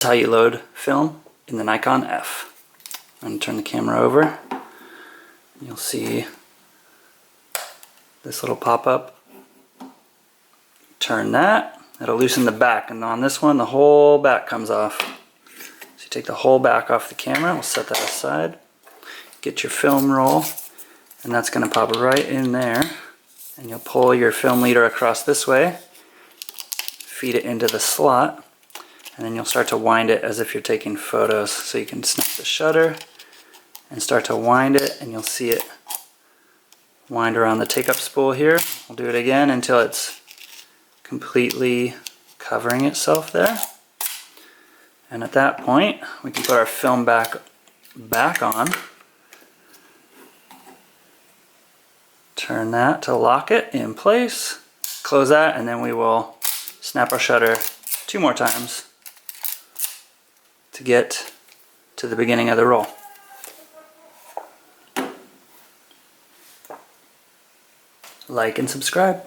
This is how you load film in the Nikon F. I'm going to turn the camera over. You'll see this little pop-up. Turn that. It'll loosen the back, and on this one the whole back comes off. So you take the whole back off the camera. We'll set that aside. Get your film roll, and that's going to pop right in there. And you'll pull your film leader across this way, feed it into the slot, and then you'll start to wind it as if you're taking photos. So you can snap the shutter and start to wind it, and you'll see it wind around the take-up spool here. We'll do it again until it's completely covering itself there. And at that point, we can put our film back on. Turn that to lock it in place. Close that, and then we will snap our shutter 2 more times to get to the beginning of the roll. Like and subscribe.